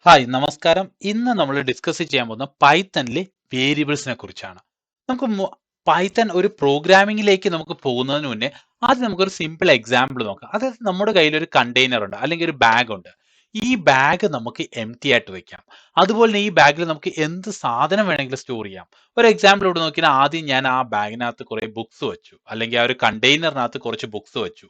Hi നമസ്കാരം. ഇന്ന് നമ്മൾ ഡിസ്കസ് ചെയ്യാൻ പോകുന്ന പൈത്തണിലെ വേരിയബിൾസിനെ കുറിച്ചാണ്. നമുക്ക് പൈത്തൺ ഒരു പ്രോഗ്രാമിംഗിലേക്ക് നമുക്ക് പോകുന്നതിന് മുന്നേ ആദ്യം നമുക്കൊരു സിമ്പിൾ എക്സാമ്പിൾ നോക്കാം. അതായത് നമ്മുടെ കയ്യിൽ ഒരു കണ്ടെയ്നർ ഉണ്ട് അല്ലെങ്കിൽ ഒരു ബാഗ് ഉണ്ട്. ഈ ബാഗ് നമുക്ക് എംപ്റ്റി ആയിട്ട് വെക്കാം. അതുപോലെ തന്നെ ഈ ബാഗിൽ നമുക്ക് എന്ത് സാധനം വേണമെങ്കിലും സ്റ്റോർ ചെയ്യാം. ഒരു എക്സാമ്പിൾ ഇവിടെ നോക്കിയാൽ ആദ്യം ഞാൻ ആ ബാഗിനകത്ത് കുറെ ബുക്സ് വെച്ചു, അല്ലെങ്കിൽ ആ ഒരു കണ്ടെയ്നറിനകത്ത് കുറച്ച് ബുക്സ് വെച്ചു.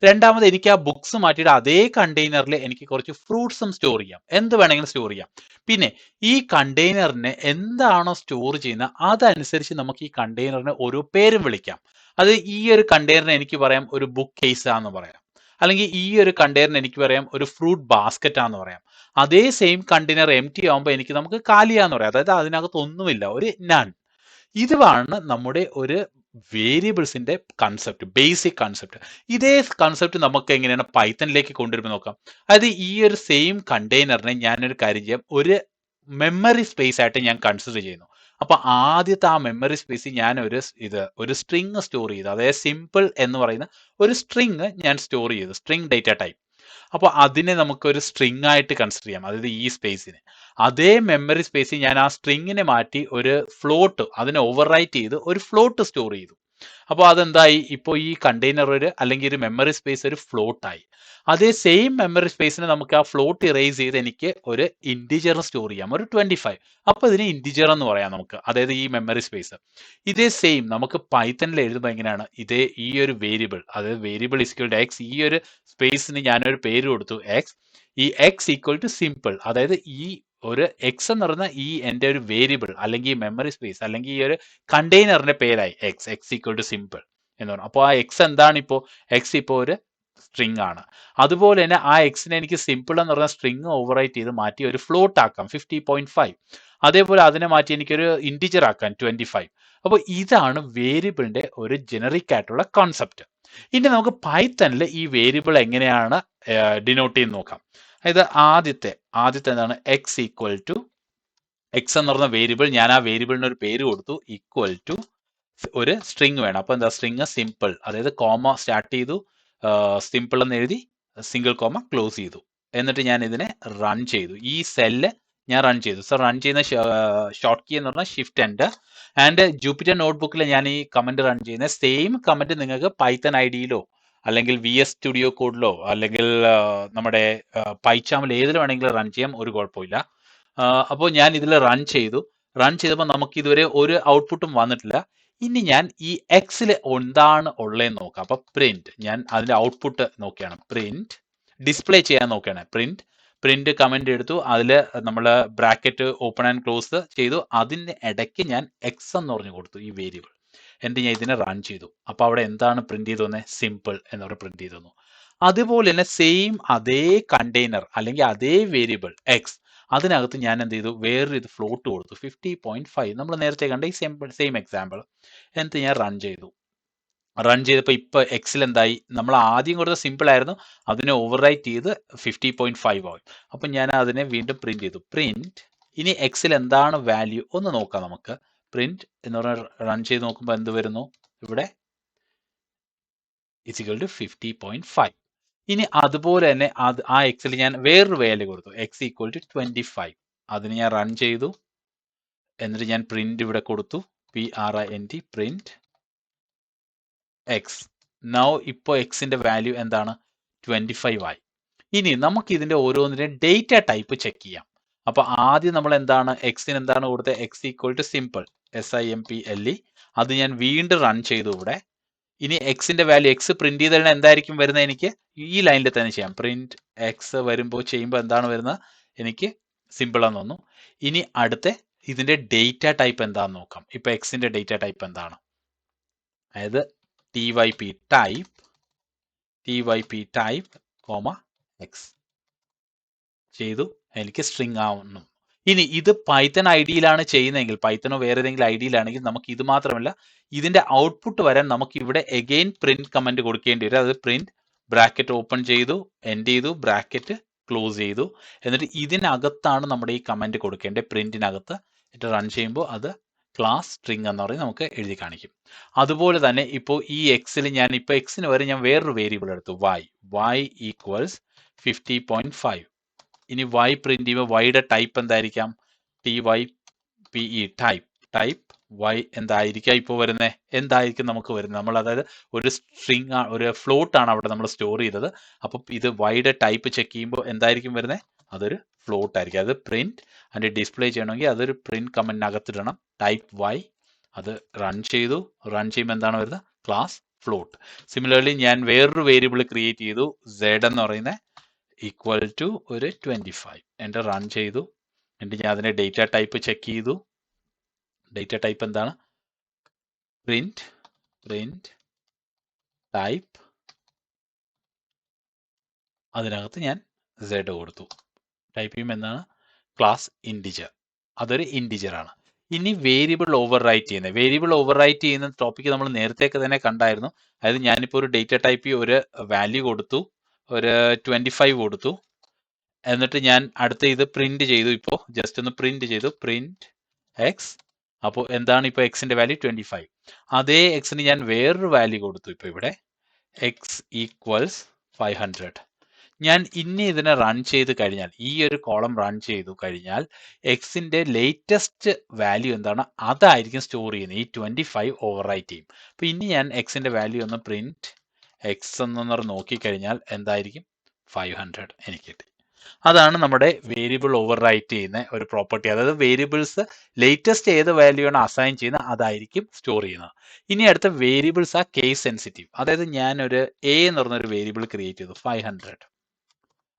രണ്ടാമത് എനിക്ക് ആ ബുക്സ് മാറ്റിയിട്ട് അതേ കണ്ടെയ്നറിൽ എനിക്ക് കുറച്ച് ഫ്രൂട്ട്സും സ്റ്റോർ ചെയ്യാം, എന്ത് വേണമെങ്കിലും സ്റ്റോർ ചെയ്യാം. പിന്നെ ഈ കണ്ടെയ്നറിനെ എന്താണോ സ്റ്റോർ ചെയ്യുന്നത് അതനുസരിച്ച് നമുക്ക് ഈ കണ്ടെയ്നറിനെ ഓരോ പേരും വിളിക്കാം. അത് ഈ ഒരു കണ്ടെയ്നറിന് എനിക്ക് പറയാം ഒരു ബുക്ക് കേസ് ആണെന്ന് പറയാം, അല്ലെങ്കിൽ ഈ ഒരു കണ്ടെയ്നറിന് എനിക്ക് പറയാം ഒരു ഫ്രൂട്ട് ബാസ്ക്കറ്റ് ആണെന്ന് പറയാം. അതേ സെയിം കണ്ടെയ്നർ എം ടി ആകുമ്പോൾ നമുക്ക് കാലിയാന്ന് പറയാം, അതായത് അതിനകത്ത് ഒന്നുമില്ല, ഒരു നൺ. ഇതാണ് നമ്മുടെ ഒരു വേരിയബിൾസിന്റെ കൺസെപ്റ്റ്, ബേസിക് കൺസെപ്റ്റ്. ഇതേ കൺസെപ്റ്റ് നമുക്ക് എങ്ങനെയാണ് പൈത്തണിലേക്ക് കൊണ്ടുവരുമ്പോൾ നോക്കാം. അതായത് ഈ ഒരു സെയിം കണ്ടെയ്നറിനെ ഞാനൊരു കാര്യം ചെയ്യാം, ഒരു മെമ്മറി സ്പേസ് ആയിട്ട് ഞാൻ കൺസിഡർ ചെയ്യുന്നു. അപ്പൊ ആദ്യത്തെ ആ മെമ്മറി സ്പേസിൽ ഞാൻ ഒരു സ്ട്രിങ് സ്റ്റോർ ചെയ്തു, അതായത് സിമ്പിൾ എന്ന് പറയുന്ന ഒരു സ്ട്രിങ് ഞാൻ സ്റ്റോർ ചെയ്തു, സ്ട്രിങ് ഡേറ്റ ടൈപ്പ്. അപ്പൊ അതിനെ നമുക്കൊരു സ്ട്രിങ് ആയിട്ട് കൺസിഡർ ചെയ്യാം, അതായത് ഈ സ്പേസിനെ. അതേ മെമ്മറി സ്പേസിൽ ഞാൻ ആ സ്ട്രിങ്ങിനെ മാറ്റി ഒരു ഫ്ലോട്ട്, അതിനെ ഓവർറൈറ്റ് ചെയ്ത് ഒരു ഫ്ലോട്ട് സ്റ്റോർ ചെയ്തു. അപ്പോൾ അതെന്തായി, ഇപ്പോൾ ഈ കണ്ടെയ്നർ അല്ലെങ്കിൽ ഒരു മെമ്മറി സ്പേസ് ഒരു ഫ്ലോട്ട് ആയി. അതേ സെയിം മെമ്മറി സ്പേസിനെ നമുക്ക് ആ ഫ്ലോട്ട് ഇറേസ് ചെയ്ത് എനിക്ക് ഒരു ഇൻറ്റിജർ സ്റ്റോർ ചെയ്യാം, ഒരു 25. അപ്പോൾ ഇതിന് ഇൻറ്റിജർ എന്ന് പറയാം നമുക്ക്, അതായത് ഈ മെമ്മറി സ്പേസ്. ഇതേ സെയിം നമുക്ക് പൈത്തണിൽ എഴുതുമ്പോൾ എങ്ങനെയാണ്, ഇതേ ഈ ഒരു വേരിയബിൾ, അതായത് വേരിയബിൾ ഈക്വൽ ടു എക്സ്, ഈ ഒരു സ്പേസിന് ഞാനൊരു പേര് കൊടുത്തു എക്സ്. ഈ എക്സ് ഈക്വൽ ടു സിമ്പിൾ, അതായത് ഈ ഒരു എക്സ് എന്ന് പറയുന്ന ഈ എൻ്റെ ഒരു വേരിയബിൾ അല്ലെങ്കിൽ മെമ്മറി സ്പേസ് അല്ലെങ്കിൽ ഈ ഒരു കണ്ടെയ്നറിന്റെ പേരായി എക്സ് ഈക്വൽ ടു സിമ്പിൾ എന്ന് പറഞ്ഞു. അപ്പോൾ ആ എക്സ് എന്താണ്, ഇപ്പോൾ എക്സ് ഇപ്പോൾ ഒരു സ്ട്രിങ് ആണ്. അതുപോലെ തന്നെ ആ എക്സിനെ എനിക്ക് സിമ്പിൾ എന്ന് പറഞ്ഞ സ്ട്രിങ് ഓവർറൈറ്റ് ചെയ്ത് മാറ്റി ഒരു ഫ്ലോട്ട് ആക്കാം 50.5. അതേപോലെ അതിനെ മാറ്റി എനിക്കൊരു ഇൻറ്റിജർ ആക്കാം 25. അപ്പോൾ ഇതാണ് വേരിയബിളിന്റെ ഒരു ജനറിക് ആയിട്ടുള്ള കോൺസെപ്റ്റ്. ഇനി നമുക്ക് പൈത്തണിൽ ഈ വേരിയബിൾ എങ്ങനെയാണ് ഡിനോട്ട് ചെയ്ത് നോക്കാം. അതായത് ആദ്യത്തെ എന്താണ്, എക്സ് ഈക്വൽ ടു എക്സ് എന്ന് പറഞ്ഞ വേരിയബിൾ, ഞാൻ ആ വേരിയബിളിന് ഒരു പേര് കൊടുത്തു, ഈക്വൽ ടു ഒരു സ്ട്രിങ് വേണം. അപ്പൊ എന്താ സ്ട്രിങ് സിമ്പിൾ, അതായത് കോമ സ്റ്റാർട്ട് ചെയ്തു, സിമ്പിൾ എന്ന് എഴുതി സിംഗിൾ കോമ ക്ലോസ് ചെയ്തു. എന്നിട്ട് ഞാൻ ഇതിനെ റൺ ചെയ്തു, ഈ സെല്ല് ഞാൻ റൺ ചെയ്തു. സോ റൺ ചെയ്യുന്ന ഷോർട്ട് കീ എന്ന് പറഞ്ഞാൽ ഷിഫ്റ്റ് എൻ്റർ. ആൻഡ് ജൂപ്പിറ്റർ നോട്ട്ബുക്കിൽ ഞാൻ ഈ കമന്റ് റൺ ചെയ്യുന്ന സെയിം കമന്റ് നിങ്ങൾക്ക് പൈത്തൺ ഐഡിയിലോ അല്ലെങ്കിൽ വി എസ് സ്റ്റുഡിയോ കോഡിലോ അല്ലെങ്കിൽ നമ്മുടെ പൈച്ചാമിൽ ഏതിൽ വേണമെങ്കിലും റൺ ചെയ്യാം, ഒരു കുഴപ്പമില്ല. അപ്പോൾ ഞാൻ ഇതിൽ റൺ ചെയ്തപ്പോൾ നമുക്ക് ഇതുവരെ ഒരു ഔട്ട്പുട്ടും വന്നിട്ടില്ല. ഇനി ഞാൻ ഈ എക്സിൽ എന്താണ് ഉള്ളതെന്ന് നോക്കാം. അപ്പൊ പ്രിന്റ്, ഞാൻ അതിന്റെ ഔട്ട്പുട്ട് നോക്കിയാണ്, പ്രിന്റ് ഡിസ്പ്ലേ ചെയ്യാൻ നോക്കുകയാണ്. പ്രിന്റ് കമന്റ് എടുത്തു, അതിൽ നമ്മൾ ബ്രാക്കറ്റ് ഓപ്പൺ ആൻഡ് ക്ലോസ് ചെയ്തു, അതിന് ഇടയ്ക്ക് ഞാൻ എക്സ് എന്ന് പറഞ്ഞു കൊടുത്തു ഈ വേരിയബിൾ. എന്നിട്ട് ഞാൻ ഇതിനെ റൺ ചെയ്തു. അപ്പൊ അവിടെ എന്താണ് പ്രിന്റ് ചെയ്തു തന്നെ, സിമ്പിൾ എന്ന് പറഞ്ഞ് പ്രിന്റ് ചെയ്തു തന്നു. അതുപോലെ തന്നെ സെയിം അതേ കണ്ടെയ്നർ അല്ലെങ്കിൽ അതേ വേരിയബിൾ എക്സ്, അതിനകത്ത് ഞാൻ എന്ത് ചെയ്തു, വേറൊരു ഫ്ലോട്ട് കൊടുത്തു 50.5, നമ്മൾ നേരത്തെ കണ്ട ഈ സെയിം എക്സാമ്പിൾ. എന്നിട്ട് ഞാൻ റൺ ചെയ്തപ്പോൾ ഇപ്പൊ എക്സിൽ എന്തായി, നമ്മൾ ആദ്യം കൊടുത്ത സിമ്പിൾ ആയിരുന്നു, അതിനെ ഓവർറൈറ്റ് ചെയ്ത് 50.5 ആയി. അപ്പൊ ഞാൻ അതിനെ വീണ്ടും പ്രിന്റ് ചെയ്തു, പ്രിന്റ്. ഇനി എക്സിൽ എന്താണ് വാല്യൂ ഒന്ന് നോക്കാം നമുക്ക്. പ്രിന്റ് എന്ന് പറഞ്ഞാൽ റൺ ചെയ്ത് നോക്കുമ്പോൾ എന്ത് വരുന്നു, ഇവിടെ ഇസിക്കൽ ടു 50.5. ഇനി അതുപോലെ തന്നെ ആ എക്സിൽ ഞാൻ വേറൊരു വാല്യൂ കൊടുത്തു, എക്സ് ഈക്വൽ ടു 25. അതിന് ഞാൻ റൺ ചെയ്തു, എന്നിട്ട് ഞാൻ പ്രിന്റ് ഇവിടെ കൊടുത്തു, PRINT പ്രിന്റ് എക്സ്. നൗ ഇപ്പോൾ എക്സിന്റെ വാല്യൂ എന്താണ്, 25 ആയി. ഇനി നമുക്ക് ഇതിന്റെ ഓരോന്നിന്റെയും ഡേറ്റ ടൈപ്പ് ചെക്ക് ചെയ്യാം. അപ്പൊ ആദ്യം നമ്മൾ എന്താണ്, എക്സിന് എന്താണ് കൊടുത്തത്, X equal to simple, SIMPLE. അത് ഞാൻ വീണ്ടും റൺ ചെയ്തു ഇവിടെ. ഇനി എക്സിന്റെ വാല്യൂ, എക്സ് പ്രിന്റ് ചെയ്ത് കഴിഞ്ഞാൽ എന്തായിരിക്കും വരുന്നത്, എനിക്ക് ഈ ലൈനിൽ തന്നെ ചെയ്യാം. പ്രിന്റ് എക്സ് വരുമ്പോൾ ചെയ്യുമ്പോൾ എന്താണ് വരുന്നത്, എനിക്ക് സിമ്പിൾ എന്ന് തോന്നുന്നു. ഇനി അടുത്ത ഇതിന്റെ ഡേറ്റ ടൈപ്പ് എന്താന്ന് നോക്കാം. ഇപ്പൊ എക്സിന്റെ ഡേറ്റ ടൈപ്പ് എന്താണ്, അതായത് TYP ടൈപ്പ് കോമ എക്സ് ചെയ്തു, എനിക്ക് സ്ട്രിങ് ആവുന്നു. ഇനി ഇത് പൈത്തൺ ഐഡിയിലാണ് ചെയ്യുന്നതെങ്കിൽ, പൈത്തണോ വേറെ ഏതെങ്കിലും ഐഡിയിലാണെങ്കിൽ നമുക്ക് ഇത് മാത്രമല്ല, ഇതിന്റെ ഔട്ട്പുട്ട് വരാൻ നമുക്ക് ഇവിടെ എഗെയിൻ പ്രിന്റ് കമന്റ് കൊടുക്കേണ്ടി വരും. അത് പ്രിന്റ് ബ്രാക്കറ്റ് ഓപ്പൺ ചെയ്തു, എൻഡ് ചെയ്തു, ബ്രാക്കറ്റ് ക്ലോസ് ചെയ്തു. എന്നിട്ട് ഇതിനകത്താണ് നമ്മുടെ ഈ കമന്റ് കൊടുക്കേണ്ടത്, പ്രിന്റിനകത്ത്. എന്നിട്ട് റൺ ചെയ്യുമ്പോൾ അത് ക്ലാസ് സ്ട്രിങ് എന്ന് പറഞ്ഞ് നമുക്ക് എഴുതി കാണിക്കും. അതുപോലെ തന്നെ ഇപ്പോൾ ഈ എക്സിൽ ഞാൻ ഇപ്പോൾ എക്സിന് വരെ ഞാൻ വേറൊരു വേരിയബിൾ എടുത്തു, y ഈക്വൽസ് 50.5. ഇനി y പ്രിന്റ് ചെയ്യുമ്പോൾ വൈയുടെ ടൈപ്പ് എന്തായിരിക്കാം? TYPE ടൈപ്പ് y എന്തായിരിക്കാം ഇപ്പോൾ വരുന്നത്? എന്തായിരിക്കും നമുക്ക് വരുന്നത്? നമ്മൾ അതായത് ഒരു സ്ട്രിങ് ഒരു ഫ്ലോട്ട് ആണ് അവിടെ നമ്മൾ സ്റ്റോർ ചെയ്തത്. അപ്പോൾ ഇത് വൈയുടെ ടൈപ്പ് ചെക്ക് ചെയ്യുമ്പോൾ എന്തായിരിക്കും വരുന്നത്? അതൊരു ഫ്ലോട്ട് ആയിരിക്കും. അത് പ്രിന്റ് അതിന്റെ ഡിസ്പ്ലേ ചെയ്യണമെങ്കിൽ അതൊരു പ്രിന്റ് കമന്റിനകത്തിടണം ടൈപ്പ് y. അത് റൺ ചെയ്യുമ്പോൾ എന്താണ് വരുന്നത്? Class float. സിമിലർലി ഞാൻ വേറൊരു വേരിയബിൾ ക്രിയേറ്റ് ചെയ്തു, z എന്ന് പറയുന്നത് ഈക്വൽ ടു ഒരു 25. എൻ്റെ റൺ ചെയ്തു. എന്നിട്ട് ഞാൻ അതിനെ ഡേറ്റ ടൈപ്പ് ചെക്ക് ചെയ്തു. ഡേറ്റ ടൈപ്പ് എന്താണ്? Print type. അതിനകത്ത് ഞാൻ z കൊടുത്തു. ടൈപ്പ് ചെയ്യുമ്പോൾ എന്താണ്? Class integer. അതൊരു ഇൻഡിജർ ആണ്. ഇനി വേരിയബിൾ ഓവർ റൈറ്റ് ചെയ്യുന്ന ടോപ്പിക്ക് നമ്മൾ നേരത്തേക്ക് തന്നെ കണ്ടായിരുന്നു. അതായത് ഞാനിപ്പോൾ ഒരു ഡേറ്റ ടൈപ്പ് ഒരു വാല്യൂ കൊടുത്തു, ഒരു 25 കൊടുത്തു. എന്നിട്ട് ഞാൻ അടുത്ത ഇത് പ്രിന്റ് ചെയ്തു. ഇപ്പോൾ ജസ്റ്റ് ഒന്ന് പ്രിന്റ് ചെയ്തു, പ്രിന്റ് എക്സ്. അപ്പോൾ എന്താണ് ഇപ്പോൾ എക്സിന്റെ വാല്യൂ? 25. അതേ എക്സിന് ഞാൻ വേറൊരു വാല്യൂ കൊടുത്തു. ഇപ്പോൾ ഇവിടെ എക്സ് ഈക്വൽസ് 500. ഞാൻ ഇനി ഇതിനെ റൺ ചെയ്ത് കഴിഞ്ഞാൽ, ഈ ഒരു കോളം റൺ ചെയ്തു കഴിഞ്ഞാൽ എക്സിന്റെ ലേറ്റസ്റ്റ് വാല്യൂ എന്താണ് അതായിരിക്കും സ്റ്റോർ ചെയ്യുന്നത്. ഈ 25 ഓവർ റൈറ്റ് ചെയ്യും. അപ്പൊ ഇനി ഞാൻ എക്സിന്റെ വാല്യൂ ഒന്ന് പ്രിന്റ് എക്സ് എന്ന് നോക്കിക്കഴിഞ്ഞാൽ എന്തായിരിക്കും? 500 എനിക്ക് കിട്ടി. അതാണ് നമ്മുടെ വേരിയബിൾ ഓവർ റൈറ്റ് ചെയ്യുന്ന ഒരു പ്രോപ്പർട്ടി. അതായത് വേരിയബിൾസ് ലേറ്റസ്റ്റ് ഏത് വാല്യൂ ആണ് അസൈൻ ചെയ്യുന്നത് അതായിരിക്കും സ്റ്റോർ ചെയ്യുന്നത്. ഇനി അടുത്ത വേരിയബിൾസ് ആ കേസ് സെൻസിറ്റീവ്. അതായത് ഞാൻ ഒരു എ എന്ന് പറഞ്ഞൊരു വേരിയബിൾ ക്രിയേറ്റ് ചെയ്തു, 500.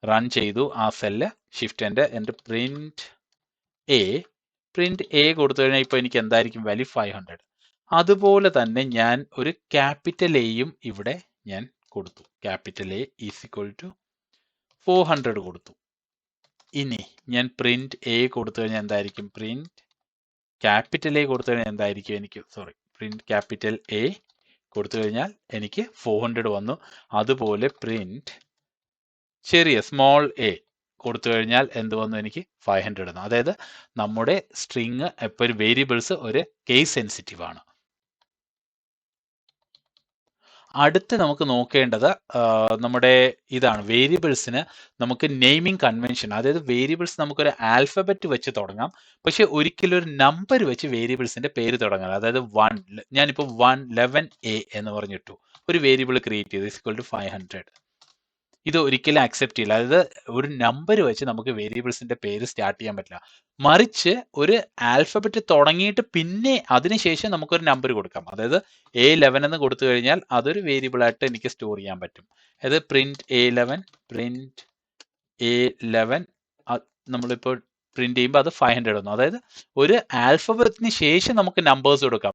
റൺ ചെയ്തു. ആ സെല്ല് ഷിഫ്റ്റ് എൻ്റെ പ്രിന്റ് എ കൊടുത്തു കഴിഞ്ഞാൽ ഇപ്പോൾ എനിക്ക് എന്തായിരിക്കും വാല്യൂ? 500. അതുപോലെ തന്നെ ഞാൻ ഒരു ക്യാപിറ്റൽ എയും ഇവിടെ ഞാൻ കൊടുത്തു. Capital A is equal to 400 കൊടുത്തു. ഇനി ഞാൻ പ്രിന്റ് എ കൊടുത്തു കഴിഞ്ഞാൽ എന്തായിരിക്കും? പ്രിന്റ് ക്യാപിറ്റൽ എ കൊടുത്തു കഴിഞ്ഞാൽ എന്തായിരിക്കും? പ്രിന്റ് ക്യാപിറ്റൽ എ കൊടുത്തു കഴിഞ്ഞാൽ എനിക്ക് 400 വന്നു. അതുപോലെ പ്രിന്റ് ചെറിയ സ്മോൾ എ കൊടുത്തു കഴിഞ്ഞാൽ എന്ത് വന്നു? എനിക്ക് 500 വന്നു. അതായത് നമ്മുടെ സ്ട്രിങ് എപ്പോഴും വേരിയബിൾസ് ഒരു കേസ് സെൻസിറ്റീവ് ആണ്. അടുത്ത് നമുക്ക് നോക്കേണ്ടത് നമ്മുടെ ഇതാണ്, വേരിയബിൾസിന് നമുക്ക് നെയിമിംഗ് കൺവെൻഷൻ. അതായത് വേരിയബിൾസ് നമുക്കൊരു ആൽഫബറ്റ് വെച്ച് തുടങ്ങാം, പക്ഷെ ഒരിക്കലും ഒരു നമ്പർ വെച്ച് വേരിയബിൾസിന്റെ പേര് തുടങ്ങാം. അതായത് ഞാനിപ്പോൾ 11A എന്ന് പറഞ്ഞിട്ടു ഒരു വേരിയബിൾ ക്രിയേറ്റ് ചെയ്തു ഈക്വൽ ടു 500. ഇത് ഒരിക്കലും അക്സെപ്റ്റ് ചെയ്യില്ല. അതായത് ഒരു നമ്പർ വെച്ച് നമുക്ക് വേരിയബിൾസിന്റെ പേര് സ്റ്റാർട്ട് ചെയ്യാൻ പറ്റില്ല. മറിച്ച് ഒരു ആൽഫബറ്റ് തുടങ്ങിയിട്ട് പിന്നെ അതിനുശേഷം നമുക്കൊരു നമ്പർ കൊടുക്കാം. അതായത് A11 എന്ന് കൊടുത്തു കഴിഞ്ഞാൽ അതൊരു വേരിയബിൾ ആയിട്ട് എനിക്ക് സ്റ്റോർ ചെയ്യാൻ പറ്റും. അതായത് പ്രിന്റ് A11 നമ്മളിപ്പോൾ പ്രിന്റ് ചെയ്യുമ്പോൾ അത് 500 വന്നു. അതായത് ഒരു ആൽഫബറ്റിന് ശേഷം നമുക്ക് നമ്പേഴ്സ് കൊടുക്കാം.